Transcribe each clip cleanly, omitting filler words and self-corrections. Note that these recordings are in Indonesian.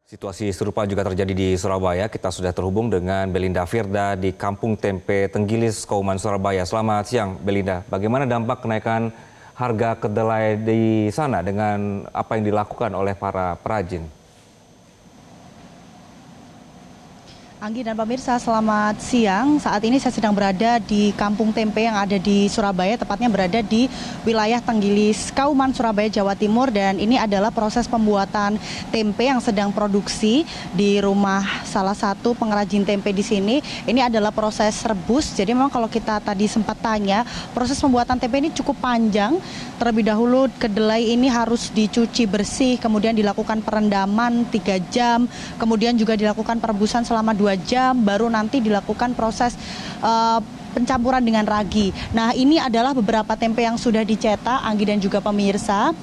Situasi serupa juga terjadi di Surabaya. Kita sudah terhubung dengan Belinda Firda di Kampung Tempe Tenggilis, Kauman, Surabaya. Selamat siang, Belinda. Bagaimana dampak kenaikan harga kedelai di sana dengan apa yang dilakukan oleh para perajin? Anggi dan pemirsa, selamat siang. Saat ini saya sedang berada di Kampung Tempe yang ada di Surabaya, tepatnya berada di wilayah Tenggilis, Kauman, Surabaya, Jawa Timur. Dan ini adalah proses pembuatan tempe yang sedang produksi di rumah salah satu pengrajin tempe di sini. Ini adalah proses rebus. Jadi memang kalau kita tadi sempat tanya, proses pembuatan tempe ini cukup panjang. Terlebih dahulu kedelai ini harus dicuci bersih, kemudian dilakukan perendaman 3 jam, kemudian juga dilakukan perebusan selama 2 jam, baru nanti dilakukan proses pencampuran dengan ragi. Nah, ini adalah beberapa tempe yang sudah dicetak, Anggi dan juga pemirsa.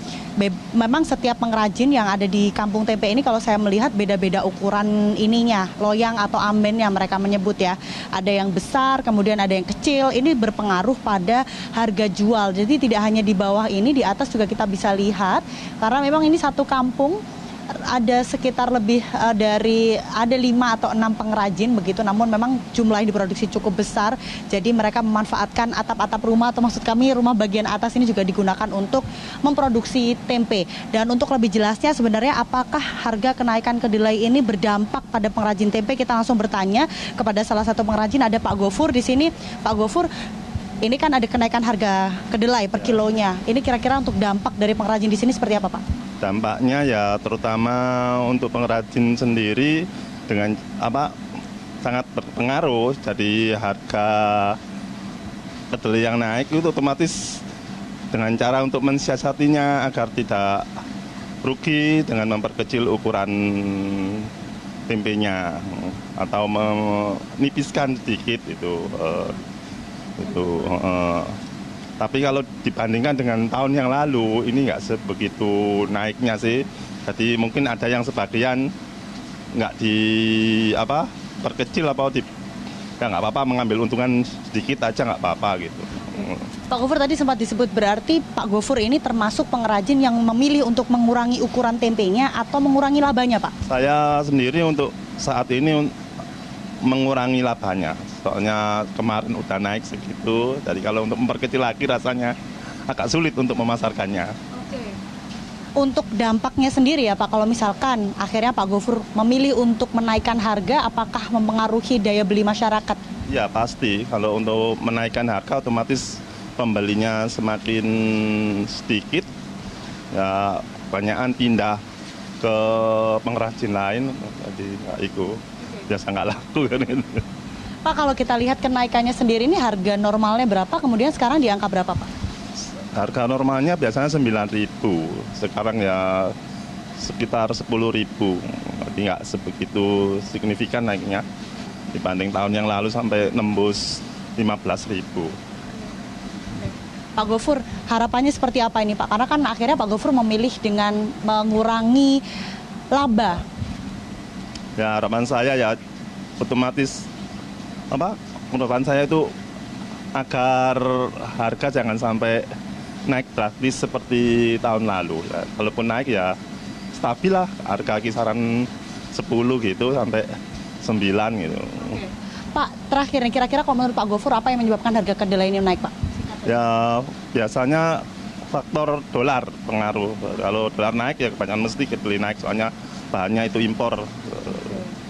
Memang setiap pengrajin yang ada di Kampung Tempe ini kalau saya melihat beda-beda ukuran ininya, loyang atau amben yang mereka menyebut ya. Ada yang besar, kemudian ada yang kecil. Ini berpengaruh pada harga jual. Jadi tidak hanya di bawah ini, di atas juga kita bisa lihat. Karena memang ini satu kampung, ada sekitar lebih dari 5 atau 6 pengrajin begitu, namun memang jumlah yang diproduksi cukup besar. Jadi mereka memanfaatkan atap-atap rumah, atau maksud kami rumah bagian atas ini juga digunakan untuk memproduksi tempe. Dan untuk lebih jelasnya sebenarnya apakah harga kenaikan kedelai ini berdampak pada pengrajin tempe, kita langsung bertanya kepada salah satu pengrajin, ada Pak Gofur di sini. Pak Gofur, ini kan ada kenaikan harga kedelai per kilonya. Ini kira-kira untuk dampak dari pengrajin di sini seperti apa, Pak? Dampaknya ya terutama untuk pengrajin sendiri dengan sangat berpengaruh. Jadi harga kedelai yang naik itu otomatis dengan cara untuk mensiasatinya agar tidak rugi dengan memperkecil ukuran tempenya atau menipiskan sedikit itu. Tapi kalau dibandingkan dengan tahun yang lalu, ini nggak sebegitu naiknya sih. Jadi mungkin ada yang sebagian nggak perkecil ya nggak apa-apa, mengambil untungan sedikit aja nggak apa-apa gitu. Pak Gofur, tadi sempat disebut, berarti Pak Gofur ini termasuk pengrajin yang memilih untuk mengurangi ukuran tempenya atau mengurangi labanya, Pak? Saya sendiri untuk saat ini mengurangi labanya. Soalnya kemarin udah naik segitu, jadi kalau untuk memperkecil lagi rasanya agak sulit untuk memasarkannya. Oke. Untuk dampaknya sendiri ya Pak, kalau misalkan akhirnya Pak Gofur memilih untuk menaikkan harga, apakah mempengaruhi daya beli masyarakat? Ya pasti, kalau untuk menaikkan harga otomatis pembelinya semakin sedikit, ya kebanyakan pindah ke pengrajin lain, jadi itu biasa nggak laku kan itu. Pak, kalau kita lihat kenaikannya sendiri ini harga normalnya berapa, kemudian sekarang di angka berapa, Pak? Harga normalnya biasanya 9.000, sekarang ya sekitar 10.000. Jadi nggak sebegitu signifikan naiknya dibanding tahun yang lalu sampai nembus 15.000. Pak Gofur, harapannya seperti apa ini Pak? Karena kan akhirnya Pak Gofur memilih dengan mengurangi laba. Ya harapan saya ya otomatis harapan saya itu agar harga jangan sampai naik drastis seperti tahun lalu. Ya, kalaupun naik ya stabil lah, harga kisaran 10 gitu sampai 9 gitu. Oke. Pak, terakhir nih, kira-kira kalau menurut Pak Gofur apa yang menyebabkan harga kedelai ini naik, Pak? Ya biasanya faktor dolar pengaruh. Kalau dolar naik ya kebanyakan mesti kedelai naik, soalnya bahannya itu impor.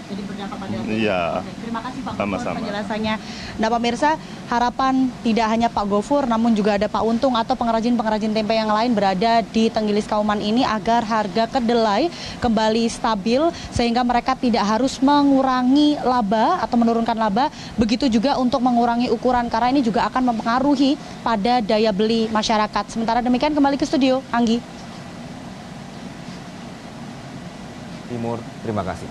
Jadi berdampak pada Iya. Terima kasih Pak Sama-sama. Gofur penjelasannya. Nah pemirsa, harapan tidak hanya Pak Gofur, namun juga ada Pak Untung atau pengrajin-pengrajin tempe yang lain berada di Tenggilis Kauman ini agar harga kedelai kembali stabil sehingga mereka tidak harus mengurangi laba atau menurunkan laba. Begitu juga untuk mengurangi ukuran karena ini juga akan mempengaruhi pada daya beli masyarakat. Sementara demikian kembali ke studio, Anggi. Timur, terima kasih.